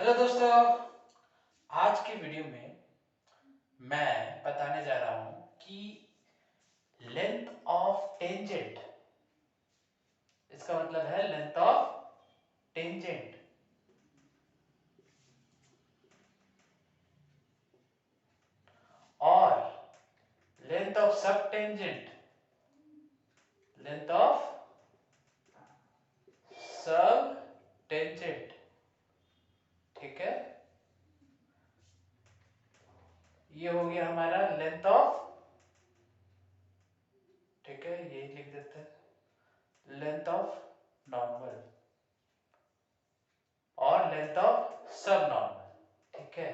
Hello दोस्तों, आज की वीडियो में मैं बताने जा रहा हूं कि लेंथ ऑफ टेंजेंट, इसका मतलब है लेंथ ऑफ टेंजेंट और length of sub tangent, length of sub tangent. ठीक है, ये हो गया हमारा लेंथ ऑफ, ठीक है, ये लिख देते हैं लेंथ ऑफ नॉर्मल और लेंथ ऑफ सब नॉर्मल। ठीक है,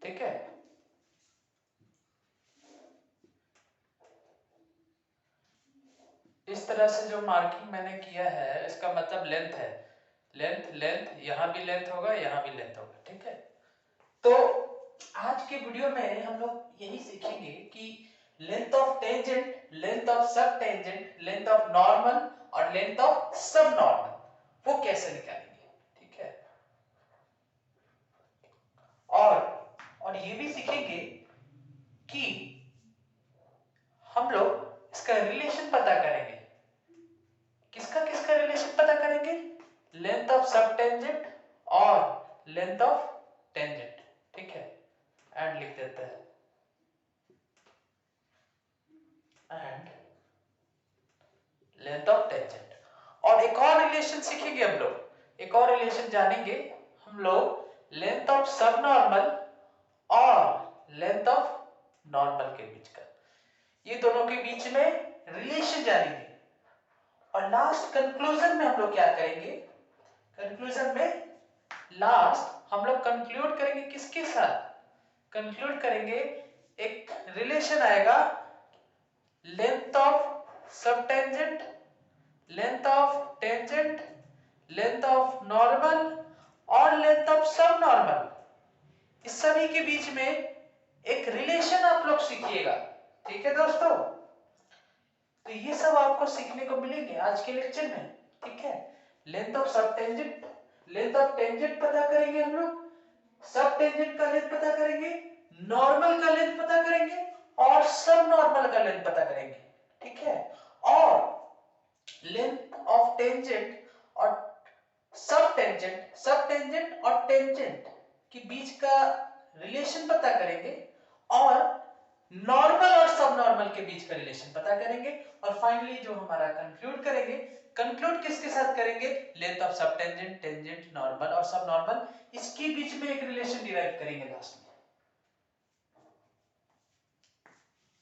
ठीक है। इस तरह से जो मार्किंग मैंने किया है इसका मतलब लेंथ है। लेंथ लेंथ, यहां भी लेंथ होगा, यहां भी लेंथ होगा। ठीक है, तो आज के वीडियो में हम लोग यही सीखेंगे कि length of tangent, length of sub tangent, length of normal और लेंथ ऑफ सब नॉर्मल वो कैसे निकालेंगे। ठीक है, और ये भी सीखेंगे कि हम लोग इसका रिलेशन पता करेंगे। किसका किसका रिलेशन पता करेंगे? लेंथ ऑफ सब टेंजेंट और लेंथ ऑफ टेंजेंट। ठीक है, एंड लिख देते हैं एंड लेंथ ऑफ टेंजेंट। और एक और रिलेशन सीखेंगे हम लोग, एक और रिलेशन जानेंगे हम लोग लेंथ ऑफ सब नॉर्मल और लेंथ ऑफ नॉर्मल के बीच का। ये दोनों के बीच में रिलेशन जानेंगे और लास्ट कंक्लूजन में हम लोग क्या करेंगे? कंक्लूजन में लास्ट हम लोग कंक्लूड करेंगे किसके साथ? कंक्लूड करेंगे, एक रिलेशन आएगा length of sub tangent, length of tangent, length of normal और लेंथ ऑफ सब नॉर्मल। इस सभी के बीच में एक रिलेशन आप लोग सीखिएगा। ठीक है दोस्तों, तो ये सब आपको सीखने को मिलेंगे आज के लेक्चर में। ठीक है, length of sub tangent, length of tangent पता करेंगे हम लोग, सब टेंजेंट का लेंथ पता करेंगे, नॉर्मल का लेंथ पता करेंगे और सब नॉर्मल का लेंथ पता करेंगे। ठीक है, और लेंथ ऑफ टेंजेंट और सब टेंजेंट, सब टेंजेंट और टेंजेंट के बीच का रिलेशन पता करेंगे और नॉर्मल और सब नॉर्मल के बीच का रिलेशन पता करेंगे और फाइनली जो हमारा कंक्लूड करेंगे, कंक्लूड किसके साथ करेंगे? Length of sub tangent, tangent, normal और सब नॉर्मल, इसके बीच में एक रिलेशन डिराइव करेंगे लास्ट में।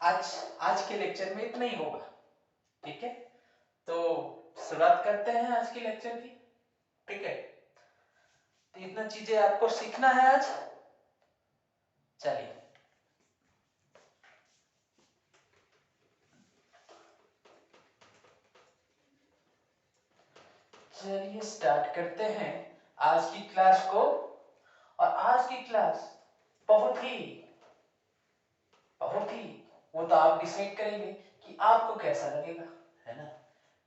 आज आज के लेक्चर में इतना ही होगा। ठीक है, तो शुरुआत करते हैं आज के लेक्चर की। ठीक है, तो इतना चीजें आपको सीखना है आज। चलिए चलिए स्टार्ट करते हैं आज की क्लास को। और आज की क्लास बहुत ही बहुत ही, वो तो आप डिसाइड करेंगे कि आपको कैसा लगेगा, है ना?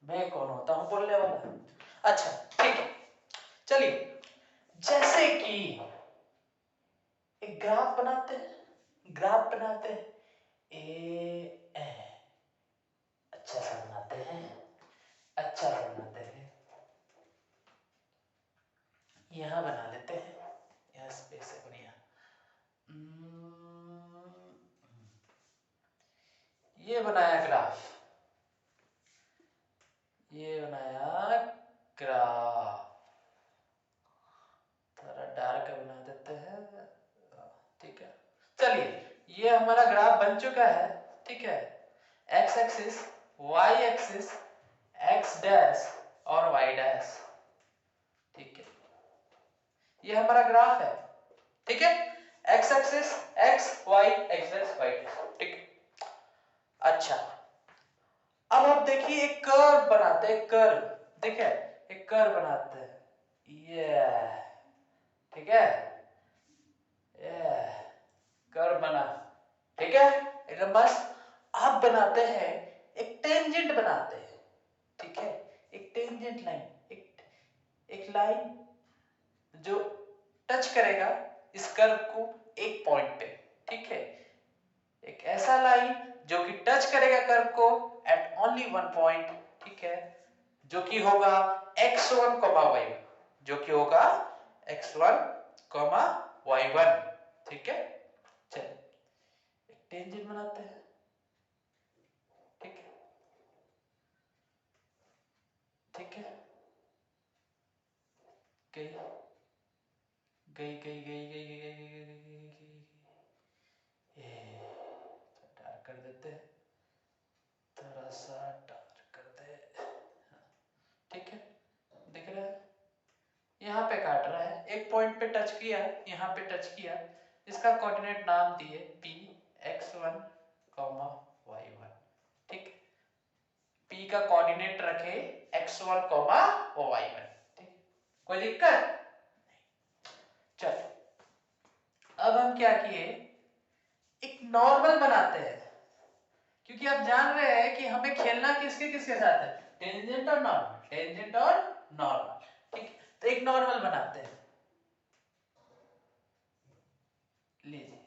मैं कौन होता हूं बोलने वाला। अच्छा ठीक है, चलिए जैसे कि एक ग्राफ बनाते हैं, ग्राफ बनाते हैं, ए अच्छा सा बनाते हैं, अच्छा सा बनाते हैं, यहां बना लेते हैं, यहां स्पेस है बढ़िया। ये बनाया ग्राफ, ये बनाया ग्राफ, थोड़ा डार्क बना देते हैं। ठीक है, चलिए ये हमारा ग्राफ बन चुका है। ठीक है, X axis, Y axis, X dash और वाई डैश। ठीक है, ये हमारा ग्राफ है। ठीक है, X axis, X Y, X dash Y dash. ठीक है, अच्छा अब आप देखिए एक कर्व बनाते हैं, कर्व। देखिए एक कर्व बनाते हैं, ये ठीक है, ये कर्व बना। ठीक है, एकदम बस। आप बनाते हैं एक टेंजेंट बनाते हैं। ठीक है, एक टेंजेंट लाइन, एक एक लाइन जो टच करेगा इस कर्व को एक पॉइंट पे, ठीक है, एक ऐसा लाइन जो कि टच करेगा कर्व को एट ओनली वन पॉइंट, ठीक है, जो कि होगा x1, y1, जो कि होगा x1, y1, ठीक है। चल एक टेंजेंट बनाते हैं, ठीक है, ठीक है, गई गई गई गई गई गई गई गई गई गई, डार्क कर देते हैं, थोड़ा सा डार्क कर दे, ठीक है, दिख रहा है, यहाँ पे काट रहा है, एक पॉइंट पे टच किया, यहाँ पे टच किया, इसका कोऑर्डिनेट नाम दिए p x1, y1, ठीक, p का कोऑर्डिनेट रखे x1, y1, ठीक, कोई दिक्कत? चल अब हम क्या किए, एक नॉर्मल बनाते हैं, क्योंकि आप जान रहे हैं कि हमें खेलना किसके किसके साथ है, टेंजेंट और नॉर्मल, टेंजेंट और नॉर्मल, ठीक, तो एक नॉर्मल बनाते हैं, लीजिए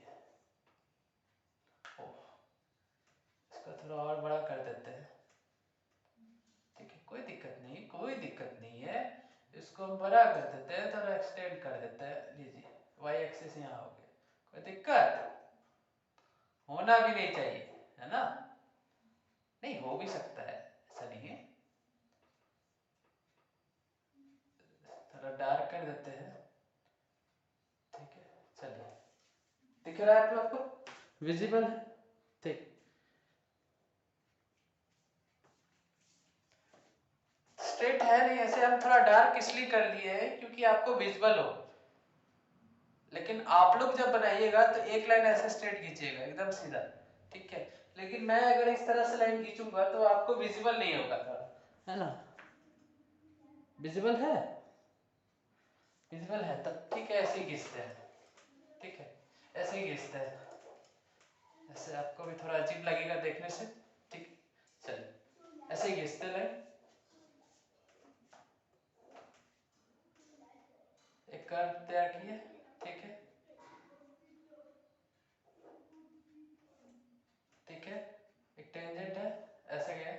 इसको थोड़ा और बड़ा कर देते हैं, ठीक है, कोई दिक्कत नहीं, कोई दिक्कत नहीं है, इसको हम बड़ा कर देते हैं, थोड़ा एक्सटेंड कर देते हैं, लीजिए y एक्सिस यहाँ हो गया, कोई दिक्कत होना भी नहीं चाहिए, है ना, नहीं हो भी सकता है, ऐसा नहीं है, थोड़ा डार्क कर देते हैं, ठीक है, चलिए, दिख रहा है आप लोग को, विजिबल है, ठीक, स्ट्रेट है नहीं, ऐसे हम थोड़ा डार्क इसलिए कर लिए हैं क्योंकि आपको विजिबल हो, लेकिन आप लोग जब बनाइएगा तो एक लाइन ऐसे स्ट्रेट खींचिएगा एकदम सीधा, ठीक है, लेकिन मैं अगर इस तरह से लाइन खींचूंगा तो आपको विजिबल नहीं होगा थोड़ा, है ना, विजिबल है, विजिबल है, तब ठीक है, ऐसे ही खींचते हैं, ठीक है, ऐसे ही खींचते हैं, ऐसे आपको भी थोड़ा अजीब लगेगा देखने से, ठीक, चलिए ऐसे ही खींचते लाइन, एक कर्व तैयार किए, ठीक है, ठीक है, एक टेंजेंट है, ऐसे गए,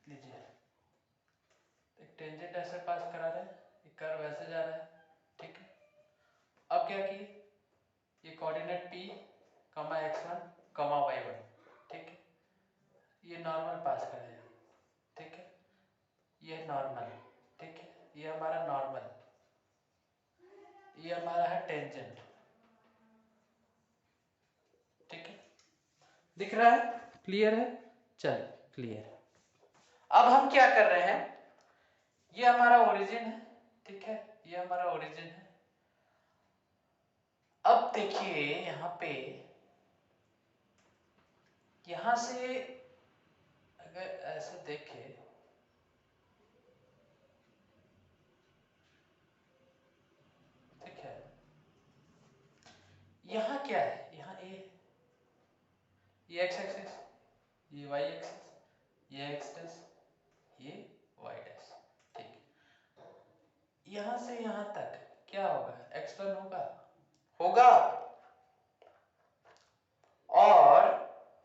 लीजिए एक टेंजेंट ऐसे पास करा रहे हैं, एक कर्व ऐसे जा रहा है, ठीक है, अब क्या किए, ये कोऑर्डिनेट p, x1, y1, ठीक है, ये नॉर्मल पास करेगा, ठीक है, ये नॉर्मल, ठीक है, ये हमारा नॉर्मल, ये हमारा है टेंजेंट, ठीक है, दिख रहा है, क्लियर है, चलिए क्लियर, अब हम क्या कर रहे हैं, ये हमारा ओरिजिन है, ठीक है, ये हमारा ओरिजिन है, अब देखिए यहाँ पे, यहां से अगर ऐसे देखे, ठीक है, यहाँ क्या है, यहाँ ये x एक्सिस, ये y एक्सिस, ये x डैश, ये y डैश, ठीक, यहां से यहां तक क्या होगा, x1 होगा, होगा, और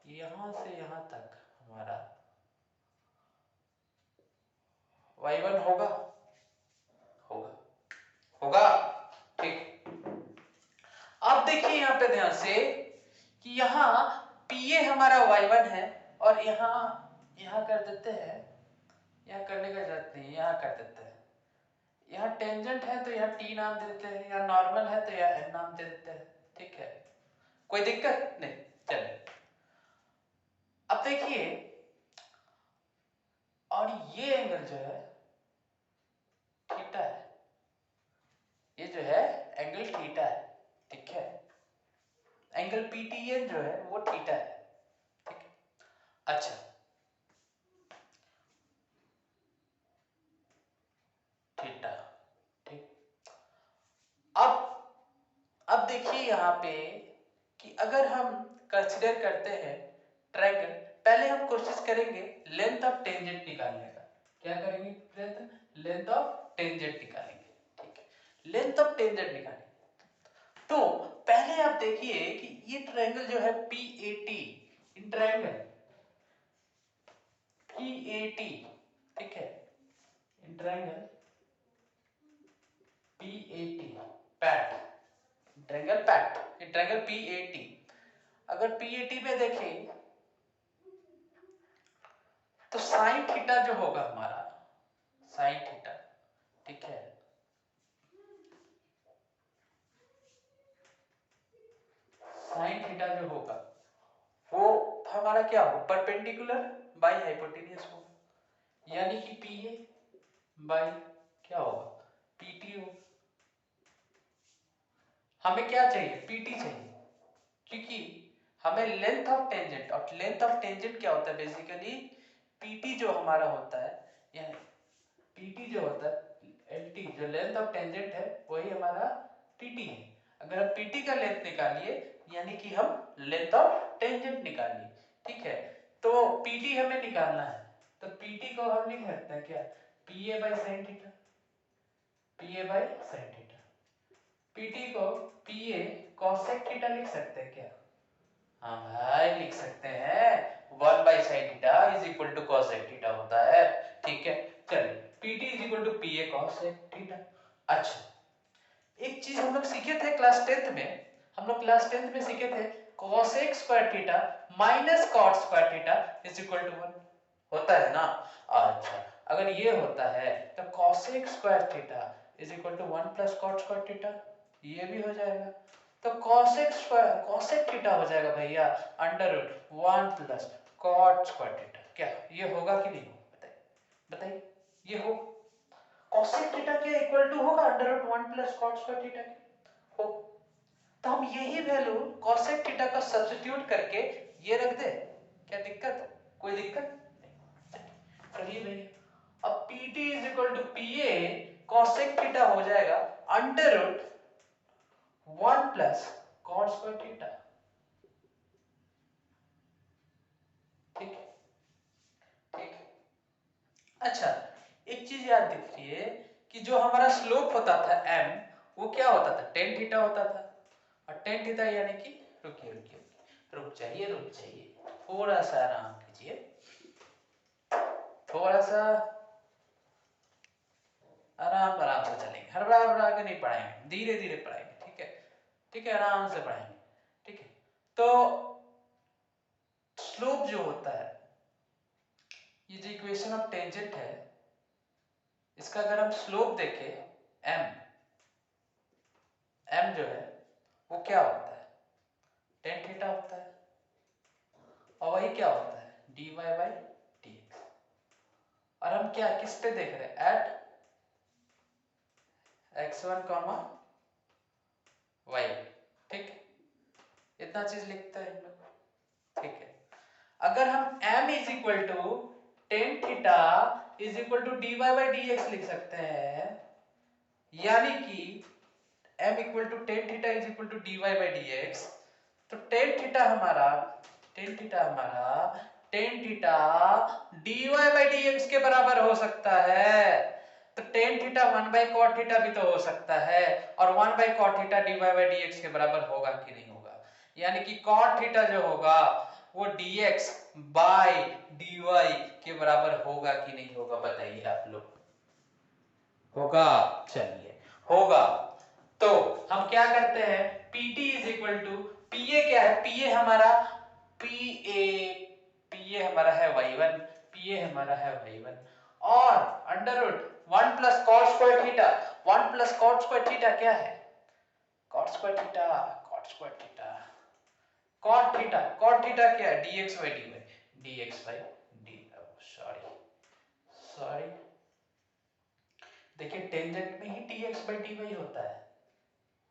यहां से यहां तक हमारा y1 होगा, होगा, होगा, ठीक, अब देखिए यहां पे ध्यान से कि यहाँ pa हमारा y1 है, और यहाँ कर देते हैं, यहाँ करने का जरूरत नहीं, यहाँ कर देते हैं, यहाँ टेंजेंट है तो यहाँ t नाम दे देते हैं, यहाँ नॉर्मल है तो यहाँ n नाम दे देते हैं, ठीक है, कोई दिक्कत नहीं, चलिए अब देखिए, और ये एंगल जो है थीटा है, ये जो है एंगल थीटा है, ठीक है, एंगल पीटीएन जो है वो थीटा है, ठीक है, अच्छा, थीटा, ठीक, अब देखिए यहाँ पे कि अगर हम कंसिडर करते हैं ट्रायंगल, पहले हम कोशिश करेंगे लेंथ ऑफ टेंजेंट निकालने का। क्या करेंगे प्रयत्न? लेंथ ऑफ टेंजेंट निकालेंगे। ठीक है, लेंथ ऑफ टेंजेंट निकालेंगे। तो पहले आप देखिए कि ये ट्रायंगल जो है PAT, इन ट्रायंगल PAT, ठीक है, in triangle PAT, PAT, triangle PAT, ये ट्रायंगल PAT, अगर PAT में देखें तो साइन थीटा जो होगा हमारा, साइन थीटा, ठीक है, साइन थीटा जो होगा वो हमारा क्या होगा? परपेंडिकुलर बाय हाइपोटेन्यूज होगा, यानी कि PA बाय क्या होगा? PT होगा। हमें क्या चाहिए? PT चाहिए, क्योंकि हमें लेंथ ऑफ टेंजेंट, और लेंथ ऑफ टेंजेंट क्या होता है बेसिकली? PT जो हमारा होता है, यानी PT जो होता है LT, जो लेंथ ऑफ टेंजेंट है वही हमारा PT है। अगर हम PT का लेंथ निकालिए यानी कि हम लेंथ ऑफ टेंजेंट निकालिए, ठीक है। तो PT हमें निकालना है, तो PT को हम लिख सकते हैं क्या? PA by sine theta, PA by sine theta. PT को PA cosec थीटा लिख सकते हैं क्या? हाँ भाई लिख सकते हैं, 1 by sine theta is equal to cosec theta होता है, ठीक है। चलिए PT is equal to PA cosec theta. अच्छा, एक चीज हम लोग सीखे थे क्लास 10th में, हम लोग क्लास 10th में सीखे थे cosec square theta minus cot square theta is equal to 1 होता है ना। अच्छा, अगर ये होता है तो cosec square theta is equal to 1 plus cot square theta, ये भी हो जाएगा। तो cosec स्क्वायर, cosec थीटा हो जाएगा भैया under root 1 plus cot square theta. क्या ये होगा कि नहीं होगा? बताइए बताइए, ये हो cosec थीटा के इक्वल टू होगा under root 1 plus cot square theta के, हो। तो हम यही वैल्यू cosec थीटा का सब्स्टिट्यूट करके ये रख दे, क्या दिक्कत? कोई दिक्कत नहीं, चलिए भैया। अब PT is equal to PA cosec theta हो जाएगा under root 1 plus cot square theta, ठीक है, ठीक है। अच्छा, एक चीज याद रखिए कि जो हमारा स्लोप होता था m, वो क्या होता था? tan थीटा होता था, और tan थीटा यानी कि, रुकिए रुकिए रुक जाइए, रुक जाइए, थोड़ा सा आराम कीजिए, थोड़ा सा आराम आराम से चलेंगे, हड़बड़ा हड़बड़ा के नहीं पढ़ाएंगे, धीरे धीरे पढ़ाएंगे, ठीक है, ठीक है, आराम से पढ़ाएंगे, ठीक है। तो स्लोप जो होता है, ये जो इक्वेशन ऑफ टेंजेंट है, इसका अगर हम स्लोप देखें m, m जो है वो क्या होता है? tan थीटा होता है, और वही क्या होता है? dy by dx। और हम क्या किस पे देख रहे हैं? एट x1 कॉमा y, ठीक, इतना चीज लिखते हैं हम लोग, ठीक है। अगर हम m is equal to tan theta is equal to dy by dx लिख सकते हैं, यानी कि m equal to tan theta is equal to dy by dx, तो tan थीटा हमारा, tan थीटा हमारा, tan theta dy by dx के बराबर हो सकता है। तो tan theta 1 by cot theta भी तो हो सकता है, और 1 by cot theta dy by dx के बराबर होगा कि नहीं होगा? यानी कि cot थीटा जो होगा वो dx बाई dy के बराबर होगा कि नहीं होगा? बताइए आप लोग, होगा? चलिए होगा। तो हम क्या करते हैं? PT is equal to PA, क्या है? PA हमारा, PA, PA हमारा है y1, PA हमारा है y1, और under root 1 plus cot square theta, 1 plus cot square theta क्या है? cot square theta, cot square theta, cot theta क्या है? dx by dy, dx by dy, sorry sorry, देखिए टेंजेंट में ही dx बाई dy होता है,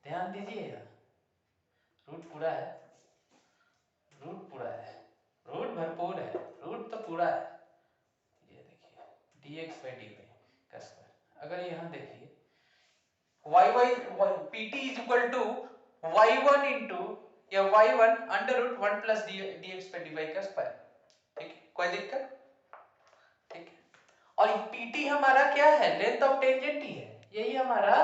ध्यान दीजिएगा। रूट पूरा है, रूट पूरा है, रूट भरपूर है, रूट तो पूरा है। ये देखिए dx बाई dy का स्क्वायर, अगर यहाँ देखिए y y pt is equal to y1 into या y1 under root 1 plus dx पे dy का स्क्वायर। ठीक है, कोई दिक्कत? ठीक है, और pt हमारा क्या है? लेंथ ऑफ टेंजेंट ही है, यही हमारा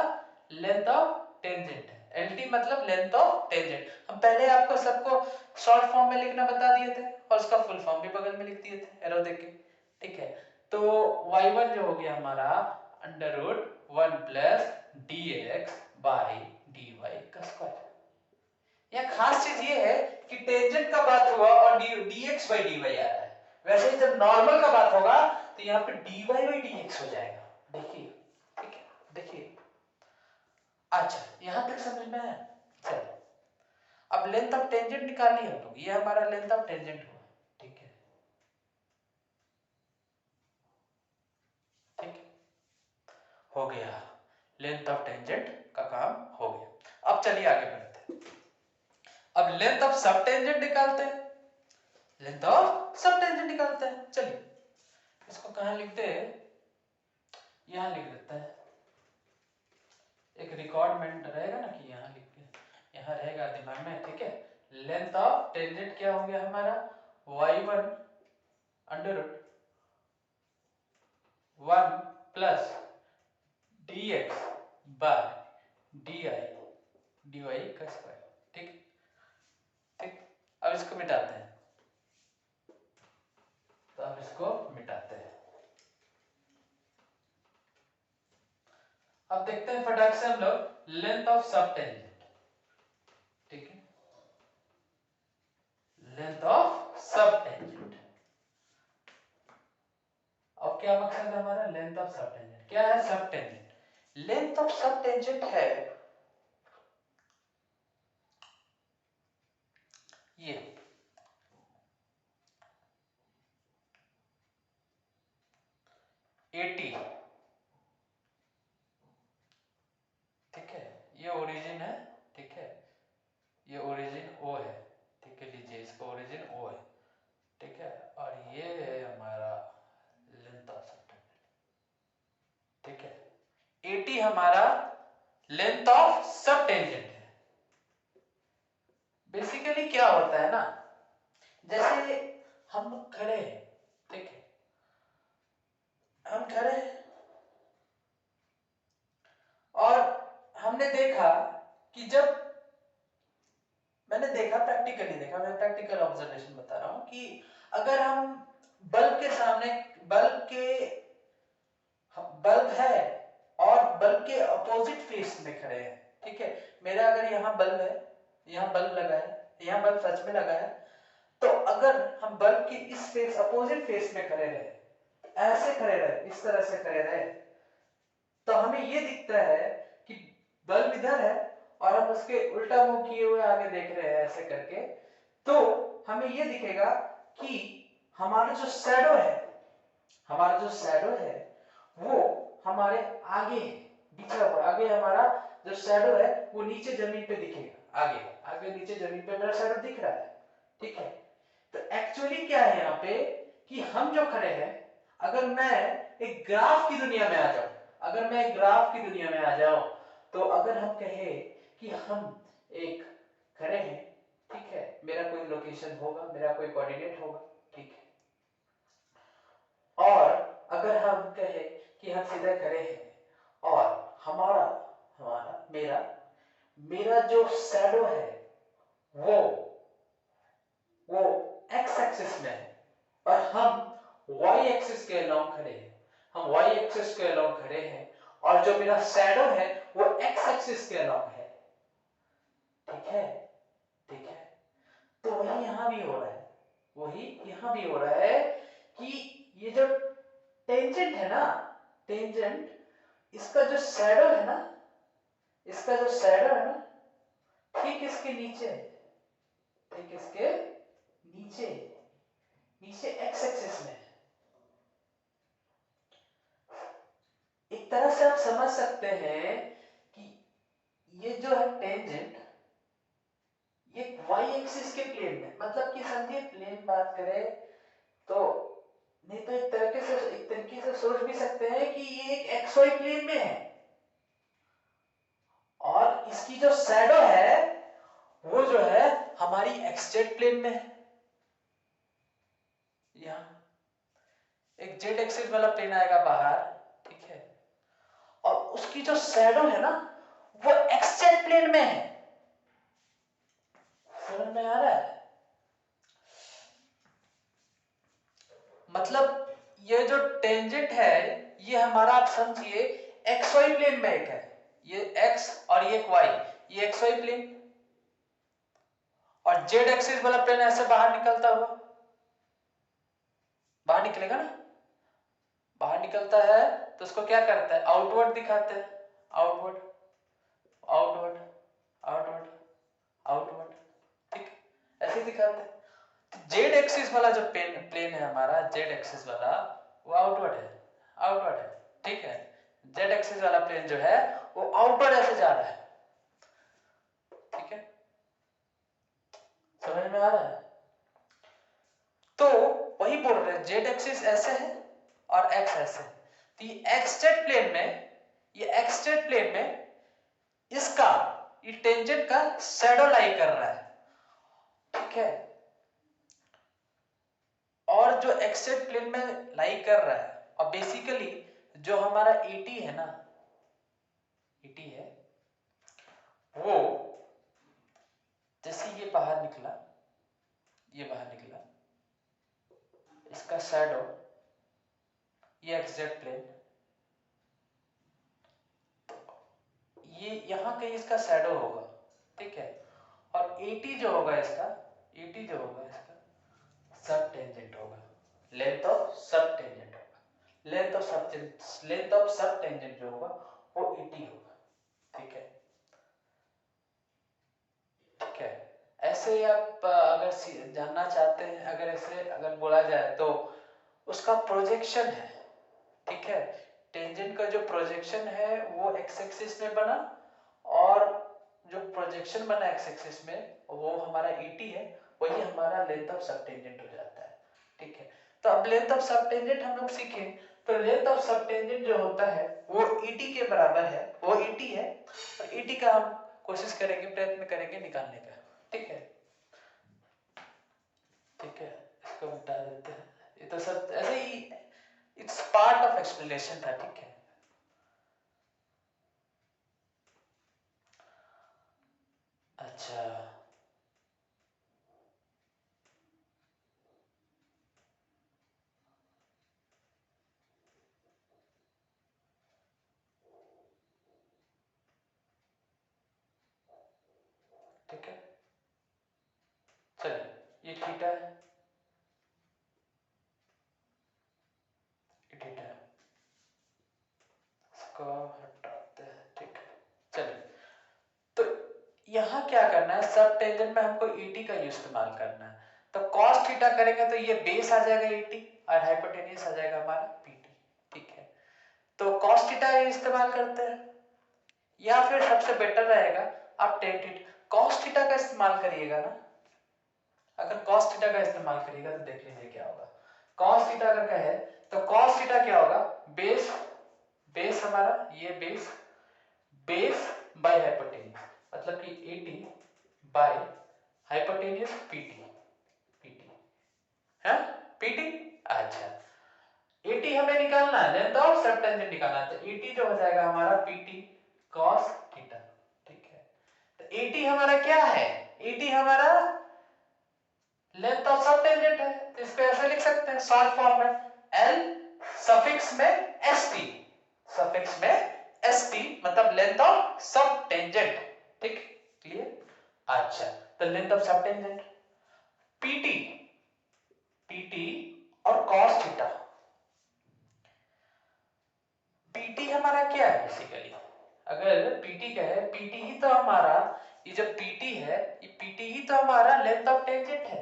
लेंथ ऑफ टेंजेंट है। lt मतलब लेंथ ऑफ टेंजेंट। हम पहले आपको सबको शॉर्ट फॉर्म में लिखना बता दिए थे और उसका फुल फॉर्म भी बगल में लिख दिए थे एरो देके। ठीक है, तो y1 जो हो गया हमारा under root 1 plus dx by dy का स्क्वायर। यह खास चीज ये है कि टेंजेंट का बात हुआ और dx by dy आ रहा है, वैसे ही जब नॉर्मल का बात होगा तो यहाँ पे dy by dx हो जाएगा। देखिए, ठीक है, देखिए, अच्छा यहां तक समझ में आया? चलो, अब लेंथ ऑफ टेंजेंट निकालिए हम लोग, ये हमारा लेंथ ऑफ टेंजेंट हुआ। ठीक है, ठीक है, हो गया, लेंथ ऑफ टेंजेंट का काम हो गया। अब चलिए आगे बढ़ते हैं, अब लेंथ ऑफ सब टेंजेंट निकालते हैं, लेंथ ऑफ सब टेंजेंट निकालते हैं। चलिए इसको कहां लिखते हैं? यहां लिख देते हैं, एक रिकॉर्डमेंट रहेगा ना कि यहां लिख के यहां रहेगा दिमाग में। ठीक है, लेंथ ऑफ टेंजेंट क्या हो गया हमारा? y1 under root 1 plus dx bye dy का स्क्वायर। ठीक, ठीक, अब इसको मिटाते हैं, तो अब इसको मिटाते हैं। अब देखते हैं फटाक से हम लोग लेंथ ऑफ सब टेंजेंट। ठीक है, लेंथ ऑफ सब टेंजेंट। अब क्या मकसद है हमारा? Length of sub tangent. क्या है सब tangent? Length of sub tangent है ये, AT। ठीक है, ये ओरिजिन है। ठीक है, ये ओरिजिन O है। ठीक है, लीजिए इसका ओरिजिन O है। ठीक है, और ये है हमारा लेंथ ऑफ सब टेंजेंट। ठीक है, AT हमारा लेंथ ऑफ सब टेंजेंट है। बेसिकली क्या होता है ना, जैसे हम खड़े हैं, ठीक है, हम खड़े हैं और हमने देखा कि जब मैंने देखा, प्रैक्टिकली देखा, मैं प्रैक्टिकल ऑब्जर्वेशन बता रहा हूं कि अगर हम बल्ब के सामने, बल्ब है और बल्ब के अपोजिट फेस में खड़े हैं। ठीक है, मेरा अगर यहाँ बल्ब है, यहाँ बल्ब लगा है, यहाँ बल्ब सच में लगा है, तो अगर हम बल्ब की इस फेस, अपोजिट फेस में खड़े रहे, ऐसे खड़े रहे, इस तरह से खड़े रहे, तो हमें ये दिखता है कि बल्ब इधर है और हम उसके उल्टा मुंह किए हुए आगे देख रहे हैं ऐसे करके, तो हमें ये दिखेगा कि हमारा जो शैडो है, हमारा जो शैडो है वो हमारे आगे बिछा हुआ, आगे हमारा जो शैडो है वो नीचे जमीन पे दिखेगा, आगे आगे नीचे जमीन पे मेरा शैडो दिख रहा है। ठीक है, तो एक्चुअली क्या है यहाँ पे कि हम जो खड़े हैं, अगर मैं एक ग्राफ की दुनिया में आ जाऊं, अगर मैं एक ग्राफ की दुनिया में आ जाऊं, तो अगर हम कहें कि हम एक खड़े हैं, ठीक है, मेरा कोई लोकेशन होगा, मेरा कोई कोऑर्डिनेट होगा, ठीक है, और अगर हम कहें कि हम सीधे खड़े हैं और हमारा हमारा मेरा मेरा जो शैडो है वो वो एक्स एक्सिस में है और हम वाई एक्सिस के अलोंग खड़े हैं, हम वाई एक्सिस के अलोंग खड़े हैं और जो मेरा शैडो है वो एक्स एक्सिस के अलोंग है। ठीक है, ठीक है, तो वही यहां भी हो रहा है, वही यहां भी हो रहा है कि ये जो टेंजेंट है ना, टेंजेंट, इसका जो शैडो है ना, इसका जो शैडो है ना, ठीक इसके नीचे, ठीक इसके नीचे, नीचे एक्स एक्सिस में। एक तरह से आप समझ सकते हैं कि ये जो है टेंजेंट, ये वाई एक्सिस के प्लेन में, मतलब कि समझिए प्लेन बात करें तो, नहीं तो एक तरीके से सोच भी सकते हैं कि ये एक एक्स वाई प्लेन में है और इसकी जो शैडो है वो जो है हमारी एक्सजेड प्लेन में है, यहाँ एक जेड एक्सिस वाला प्लेन आएगा बाहर, ठीक है, और उसकी जो शैडो है ना वो एक्सजेड प्लेन में है। समझ में आ रहा है? मतलब ये जो टेंजेंट है ये हमारा, आप समझिए, एक्स वाई प्लेन में एक है, ये एक्स और ये एक वाई, ये एक्स वाई प्लेन, और जेड एक्सिस वाला प्लेन ऐसे बाहर निकलता हुआ, बाहर निकलेगा ना, बाहर निकलता है तो उसको क्या करता है, आउटवर्ड दिखाते हैं, आउटवर्ड आउटवर्ड आउटवर्ड आउटवर्ड, ठीक, ऐसे दिखाते हैं। जेड एक्सिस वाला जो प्लेन है हमारा, जेड एक्सिस वाला, वो आउटवर्ड है, आउटवर्ड है, ठीक है। जेड एक्सिस वाला प्लेन जो है वो आउटवर्ड ऐसे जा रहा है, ठीक है, समझ में आ रहा है? तो वही बोल रहे हैं, जेड एक्सिस ऐसे है और एक्स ऐसे है, तो ये एक्स जेड प्लेन में, ये एक्स जेड प्लेन में इसका, ये टेंजेंट का शैडो लाई कर रहा है, ठीक है, और जो एक्स जेड प्लेन में लाई कर रहा है, और बेसिकली जो हमारा एटी है ना, एटी है वो, जैसे ये बाहर निकला, ये बाहर निकला, इसका शैडो, ये एक्सजेड प्लेन, ये यहां कहीं इसका शैडो होगा, ठीक है, और एटी जो होगा इसका, एटी जो होगा इसका सब टेंजेंट होगा, लेंथ ऑफ सब टेंजेंट होगा, लेंथ ऑफ सब टेंजेंट जो होगा वो एटी होगा, ठीक है, ठीक है। ऐसे आप अगर जानना चाहते हैं, अगर ऐसे अगर बोला जाए तो उसका प्रोजेक्शन है, ठीक है, टेंजेंट का जो प्रोजेक्शन है वो एक्स एक्सिस में बना, और जो प्रोजेक्शन बना एक्स एक्सिस में वो हमारा 80 है, वही हमारा लेंथ ऑफ सब टेंजेंट हो जाता है, ठीक है। तो अब लेंथ ऑफ सब टेंजेंट हम लोग सीखें, तो लेंथ ऑफ सब टेंजेंट जो होता है वो 80 के बराबर है, वो 80 है, और 80 का हम कोशिश करेंगे, प्रयत्न करेंगे निकालने का, ठीक है, ठीक है, इसको मिटा देते हैं, ये तो सब ऐसे ही, इट्स पार्ट ऑफ एक्सप्लेनेशन था, ठीक है। अच्छा, ठीक है, चलिए, ये थीटा है, ये थीटा है, इसको हटाते हैं, ठीक है, चलिए। तो यहाँ क्या करना है, सब टेंजेंट में हमको ईटी का इस्तेमाल करना है, तो cos थीटा करेंगे तो ये बेस आ जाएगा ईटी, और हाइपोटेन्यूस आ जाएगा हमारा पीटी, ठीक है। तो cos थीटा इस्तेमाल करते हैं, या फिर सबसे बेटर रहेगा आप tan थीटा, cos थीटा का इस्तेमाल करिएगा ना, अगर cos थीटा का इस्तेमाल करिएगा तो देख लीजिए क्या होगा। cos थीटा अगर कहे तो cos थीटा क्या होगा, बेस, बेस हमारा ये बेस, बेस बाय हाइपोटेन्यूस, मतलब कि 80 बाय हाइपोटेन्यूस पीटी, पीटी है, पीटी, अच्छा, 80 हमें निकालना है, लेंथ ऑफ सब टेंजेंट निकालना है, तो 80 जो हो जाएगा हमारा पीटी cos थीटा, ठीक है। तो 80 हमारा क्या है, 80 हमारा लेंथ ऑफ सब टेंजेंट है, तो इसको ऐसे लिख सकते हैं शॉर्ट फॉर्म में, एल सफिक्स में एसटी, सफिक्स में एसटी, मतलब लेंथ ऑफ सब टेंजेंट, ठीक, क्लियर, अच्छा, तो length of sub tangent PT, PT और cos थीटा, पीटी हमारा क्या है बेसिकली, अगर पीटी क्या है, पीटी ही तो हमारा, ये जो पीटी है, ये पीटी ही तो हमारा लेंथ ऑफ टेंजेंट है,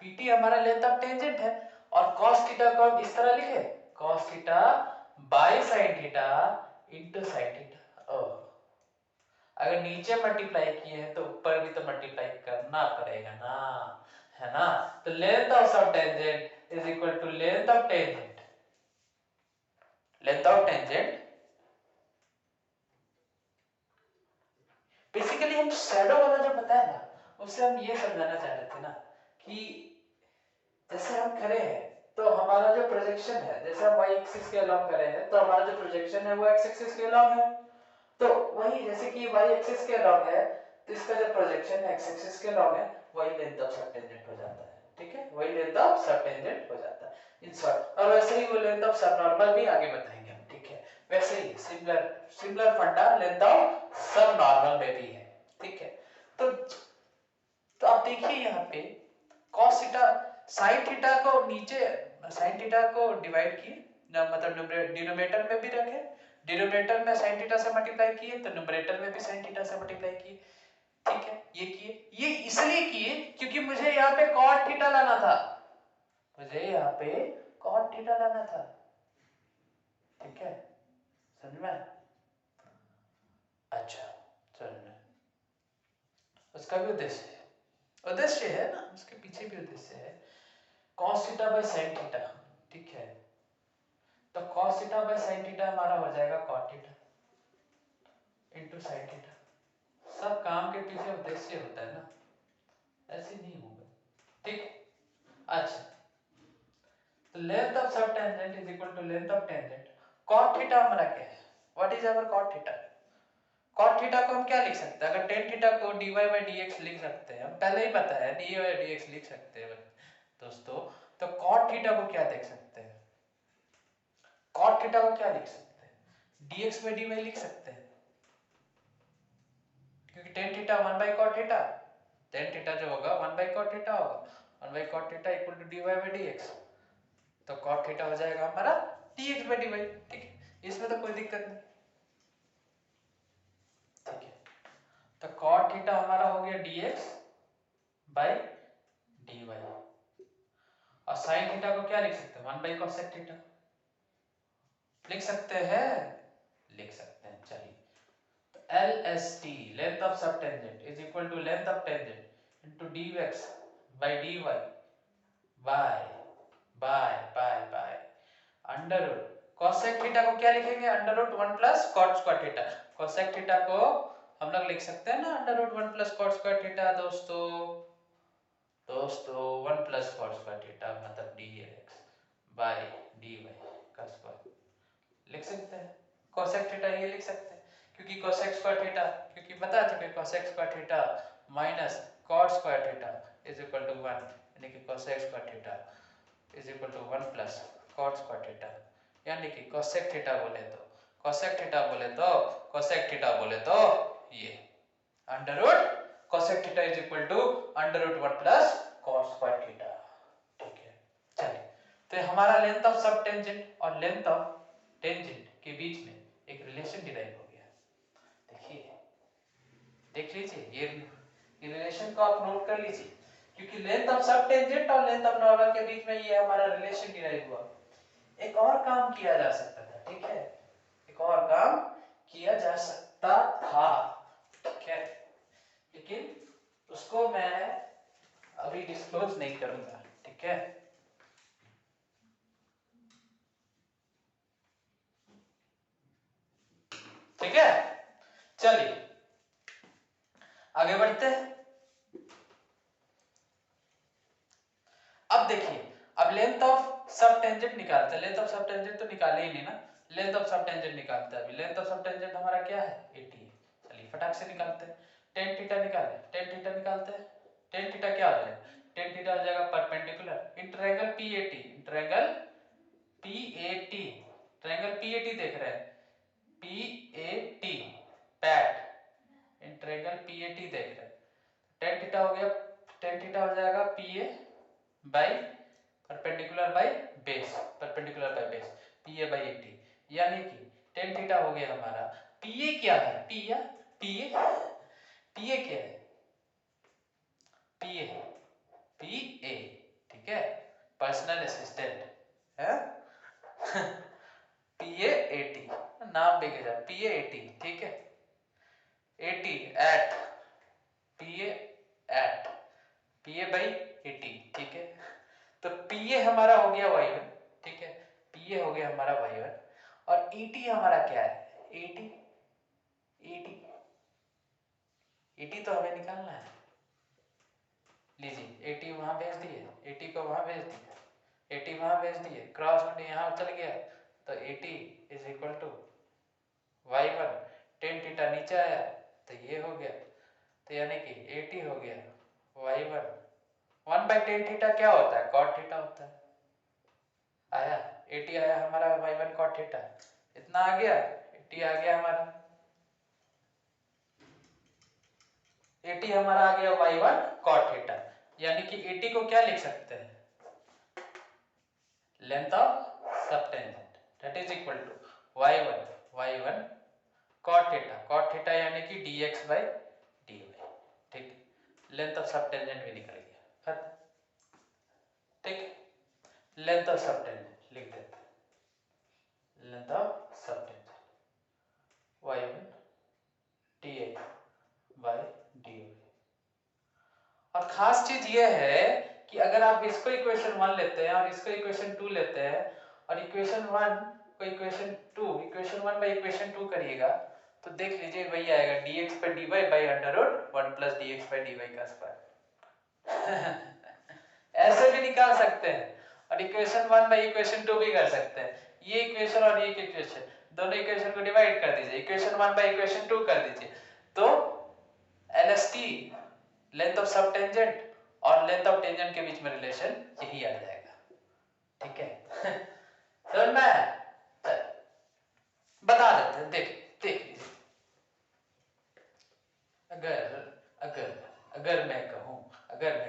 पीटी हमारा लेंथ ऑफ टेंजेंट है, और cos थीटा को हम इस तरह लिखे, cos theta by sin theta into sin theta. Oh, अगर नीचे मल्टीप्लाई किए हैं तो ऊपर भी तो मल्टीप्लाई करना पड़ेगा ना, है ना, तो length of sub tangent is equal to length of tangent, length of tangent, basically हम शैडो वाला जो बताया ना उससे हम ये समझाना चाह रहे थे ना कि जैसे हम खड़े हैं तो हमारा जो प्रोजेक्शन है, जैसे हम y एक्सिस के अलोंग खड़े हैं तो हमारा जो प्रोजेक्शन है वो x एक्सिस के अलोंग है। तो वही जैसे कि y एक्सिस के अलोंग है तो इसका जो प्रोजेक्शन है x एक्सिस के अलोंग है, वही लेंथ ऑफ सब टेंजेंट हो जाता है। ठीक है, वही लेंथ ऑफ सब टेंजेंट हो जाता है इन शॉर्ट। और वैसे ही वो लेंथ ऑफ सब नॉर्मल भी आगे बताएंगे हम। ठीक है, वैसे ही सिमिलर फंडा लेंथ ऑफ सब नॉर्मल में भी है। ठीक है, तो आप देखिए यहाँ पे cos थीटा sin थीटा को नीचे sin थीटा को डिवाइड किए मतलब डिनोमिनेटर में भी रखे, डिनोमिनेटर में sin थीटा से मल्टीप्लाई किए तो न्यूमरेटर में भी sin थीटा से मल्टीप्लाई किए। ठीक है, ये किए, ये इसलिए किए क्योंकि मुझे यहाँ पे cot थीटा लाना था, मुझे यहाँ पे cot थीटा लाना था। ठीक है, समझ में? अच्छा, चलो उसका भी उद्देश्य है ना, उसके पीछे भी उद्देश्य है। cos theta by sin theta. ठीक है, तो cos theta by sin theta हमारा हो जाएगा cot theta into sin theta. सब काम के पीछे उद्देश्य होता है ना, ऐसे नहीं होगा। ठीक, अच्छा, तो length of sub tangent is equal to length of tangent. cot theta हमारा क्या है? What is our cot theta? cot theta को हम क्या लिख सकते हैं? अगर tan थीटा को dy by dx लिख सकते हैं, हम पहले ही पता है dy by dx लिख सकते हैं दोस्तों। तो cot थीटा को क्या देख सकते हैं? cot थीटा को क्या लिख सकते हैं? dx by dy लिख सकते हैं, क्योंकि tan theta 1 by cot theta, tan theta जो होगा 1 by cot थीटा होगा, 1 by cot theta equal to dy by dx। तो cot थीटा हो जाएगा हमारा dx by dy। ठीक है, इसमें तो कोई दिक्कत नहीं। ठीक है, तो cot थीटा हमारा हो गया dx by dy, और sin थीटा को क्या लिख सकते हैं? 1 by cosec थीटा लिख सकते हैं, लिख सकते हैं। चलिए, LST length of sub tangent is equal to length of tangent into dx by dy by under root cosec theta को क्या लिखेंगे? Under root 1 plus cot square theta. cosec theta को हम लोग लिख सकते हैं ना under root 1 plus cot square theta दोस्तों 1 प्लस cot स्क्वायर थीटा मतलब dx बाय dy का स्क्वायर लिख सकते हैं। cosec थीटा ये लिख सकते हैं क्योंकि cosec स्क्वायर थीटा, क्योंकि बता चुके cosec square theta minus cot square theta is equal to 1, यानी कि cosec square theta is equal to 1 plus cot square theta, यानी कि cosec थीटा बोले तो cosec थीटा बोले तो cosec थीटा बोले तो ये under root cosec theta is equal to under root 1 plus cot square theta. ठीक है, चलिए, तो हमारा लेंथ ऑफ सब टेंजेंट और लेंथ ऑफ टेंजेंट के बीच में एक रिलेशन डिराइव हो गया। देखिए, देख लीजिए, ये रिलेशन को आप नोट कर लीजिए, क्योंकि लेंथ ऑफ सब टेंजेंट और लेंथ ऑफ नॉर्मल के बीच में ये हमारा रिलेशन डिराइव हुआ। एक और काम किया जा सकता था। ठीक है, एक और काम किया जा सकता था। ठीक है, लेकिन उसको मैं अभी डिस्क्लोज नहीं करूंगा। ठीक है, ठीक है, चलिए आगे बढ़ते हैं। अब देखिए, अब लेंथ ऑफ सब टेंजेंट निकालते हैं। लेंथ ऑफ सब टेंजेंट तो निकाले ही नहीं ना, लेंथ ऑफ सब टेंजेंट निकालते हैं। अभी लेंथ ऑफ सब टेंजेंट हमारा क्या है? 80 है। चलिए फटाक से निकालते हैं। tan थीटा निकाले, tan थीटा निकालते हैं। tan थीटा क्या हो जाएगा? tan थीटा हो जाएगा perpendicular in triangle PAT, triangle PAT, triangle PAT देख रहे हैं, PAT PAT in triangle PAT देख रहे हैं। tan थीटा हो गया, tan थीटा हो जाएगा PA by perpendicular by base, perpendicular by base PA by 80, यानी कि tan थीटा हो गया हमारा PA क्या है? PA क्या है? PA, ठीक है, पर्सनल असिस्टेंट है PA 80 नाम भी गया PA 80। ठीक है, 80 एट PA बाई 80। ठीक है, तो PA हमारा हो गया y1। ठीक है, PA हो गया हमारा y1 और 80 हमारा क्या है? 80 तो हमें निकालना है। लीजिए 80 वहां भेज दिए, 80 को वहां भेज दिए, 80 वहां भेज दिए, क्रॉस में यहाँ चल गया तो 80 is equal to y1 tan theta नीचे आया तो ये हो गया, तो यानी कि 80 हो गया y1 1/10 थीटा क्या होता है, cot थीटा होता है। आया 80 आया हमारा y1 cot थीटा, इतना आ गया 80 आ गया हमारा 80 हमारा आ गया y1 cot थीटा, यानी कि 80 को क्या लिख सकते हैं, length of subtangent that is equal to y1 cot theta यानी कि dx/dy, ठीक, लेंथ ऑफ सबटेंजेंट भी निकल गया, खत्म, ठीक, लेंथ ऑफ सबटेंजेंट लिख देते हैं, लेंथ ऑफ सबटेंजेंट y1 dx/dy। और खास चीज ये है कि अगर आप इसको इक्वेशन 1 लेते हैं और इसको इक्वेशन 2 लेते हैं और इक्वेशन 1 को इक्वेशन 2 इक्वेशन 1 बाय इक्वेशन 2 करिएगा तो देख लीजिए वही आएगा dx/dy बाय √1 प्लस dx/dy का स्क्वायर। ऐसे भी निकाल सकते हैं और इक्वेशन 1 बाय इक्वेशन 2 भी कर सकते हैं, ये इक्वेशन और ये इक्वेशन दोनों इक्वेशन को डिवाइड कर दीजिए, इक्वेशन 1 बाय इक्वेशन 2 कर दीजिए तो LST length of sub tangent और लेंथ ऑफ टेंजेंट के बीच में रिलेशन यही आ जाएगा, ठीक है। समझ में आया? बता देते हैं, देख लीजिए, अगर अगर अगर मैं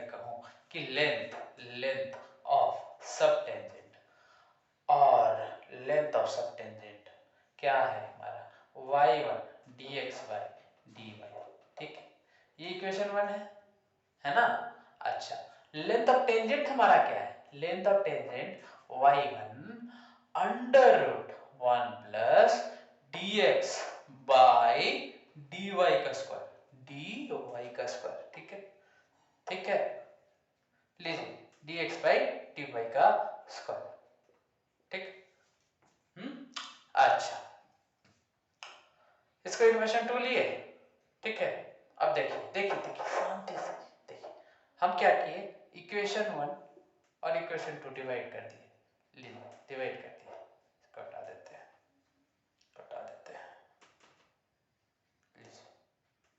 कहूं कि लेंथ ऑफ सब टेंजेंट और लेंथ ऑफ सब टेंजेंट क्या है हमारा y1 dx/dy, ठीक है, ये इक्वेशन 1 है ना। अच्छा, लेंथ ऑफ टेंजेंट हमारा क्या है, length of tangent y1 √1 plus dx bye dy का स्क्वायर, dy का स्क्वायर, ठीक है, ठीक है, लीजिए dx बाय dy का स्क्वायर, ठीक, अच्छा, इसको इक्वेशन 2 लिए, ठीक है। अब देखिए शांति से देखिए, हम क्या किए, इक्वेशन 1 और इक्वेशन 2 डिवाइड कर दिए, लीजिए डिवाइड कर दिए, इसको हटा देते हैं, लीजिए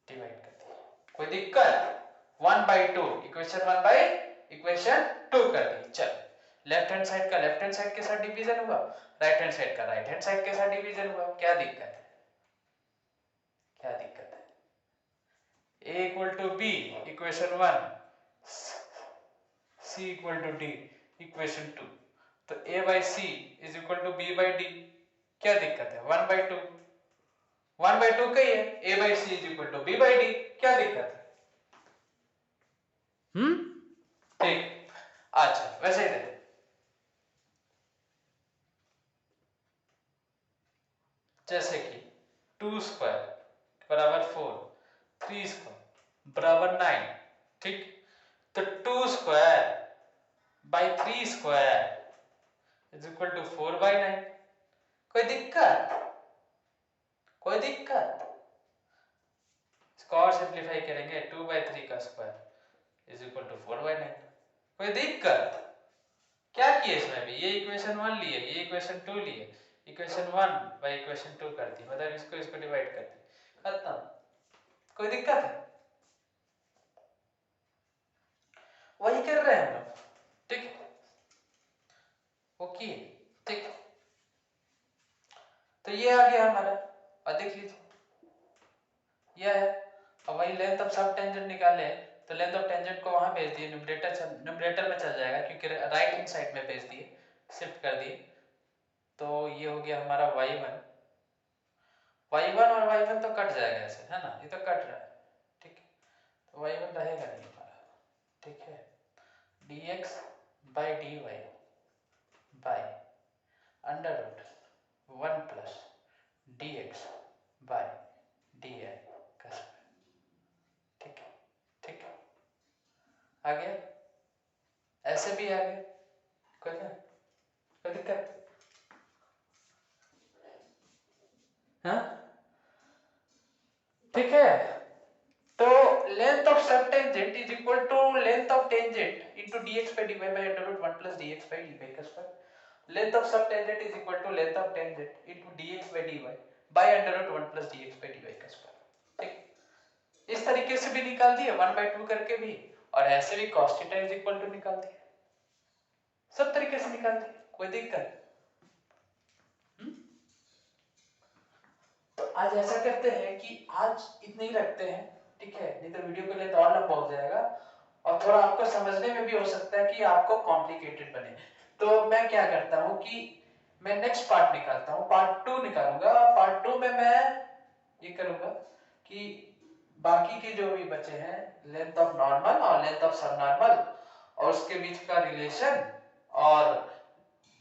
डिवाइड कर दिए, कोई दिक्कत, 1/2 इक्वेशन 1 बाय इक्वेशन 2 कर दी, चल लेफ्ट हैंड साइड का लेफ्ट हैंड साइड के साथ डिवीजन हुआ, राइट हैंड साइड का राइट हैंड साइड के साथ डिवीजन हुआ, क्या दिक्कत है, क्या दिक्कत है, a equal to b equation 1, c equal to d equation 2, तो a by c is equal to b by d, क्या दिक्कत है, 1/2 का ही है, a by c is equal to b by d, क्या दिक्कत है, ठीक, अच्छा वैसे ही देखो, जैसे कि 2 स्क्वायर बराबर 4, 3 स्क्वायर बराबर 9, ठीक, तो 2 square by 3 square is equal to 4/9, कोई दिक्कत, कोई दिक्कत, इसको और सिंप्लीफाई करेंगे 2/3 का स्क्वायर इज इक्वल टू 4/9, कोई दिक्कत, क्या किए इसमें भी, ये इक्वेशन 1 लिए, ये इक्वेशन 2 लिए, इक्वेशन 1 बाय इक्वेशन 2 कर दी, मतलब इसको डिवाइड कर दी, खत्म, कोई दिक्कत है, वही कर रहे हैं हम लोग, ठीक, ओके, ठीक, तो ये आ गया हमारा, और देख लीजिए ये है, और वही लेंथ ऑफ सब टेंजेंट निकाले तो लेंथ ऑफ टेंजेंट को वहां भेज दिए, न्यूमरेटर में चल जाएगा क्योंकि राइट हैंड साइड में भेज दिए, शिफ्ट कर दिए, तो ये हो गया हमारा y1 और y1 तो कट जाएगा ऐसे, है ना, ये तो कट रहा है, ठीक है, तो y1 रहेगा नहीं हमारा, ठीक है, dx bye dy by √1 plus dx bye dy का स्क्वायर, ठीक है, ठीक है, आ गया, ऐसे भी आ गया, कोई दिक्कत, हाँ, ठीक है, तो length of sub tangent is equal to length of tangent into dx by dy by under root 1 plus dx by dy का square. Length of subtangent is equal to length of tangent into dx by dy by under root 1 plus dx by dy का square. ठीक, इस तरीके से भी निकाल दिए 1/2 करके भी, और ऐसे भी cos theta is equal to निकाल दिए. सब तरीके से निकाल दिए, कोई दिक्कत? तो आज ऐसा करते हैं कि आज इतने ही रखते हैं, ठीक है, नहीं तो वीडियो के लिए तो और लंबा हो जाएगा और थोड़ा आपको समझने में भी हो सकता है कि आपको कॉम्प्लिकेटेड बने. तो मैं क्या करता हूं कि मैं नेक्स्ट पार्ट निकालता हूं, पार्ट 2 निकालूंगा. पार्ट 2 में मैं ये करूंगा कि बाकी के जो भी बचे हैं लेंथ ऑफ नॉर्मल और लेंथ ऑफ सब नॉर्मल और उसके बीच का रिलेशन, और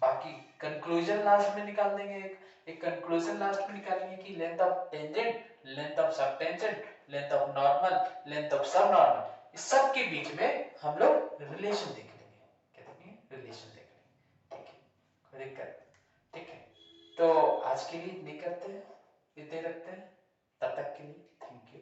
बाकी कंक्लूजन लास्ट में निकाल देंगे. एक कंक्लूजन लास्ट में निकालेंगे कि length of tangent, length of sub tangent, length of normal, length of sub normal, इस सब के बीच में हम लोग रिलेशन देख लेंगे. क्या देखेंगे? रिलेशन देख लेंगे. ठीक है, कोई दिक्कत? ठीक है, तो आज के लिए इतने करते हैं, इतने रखते हैं. तब तक के लिए थैंक यू.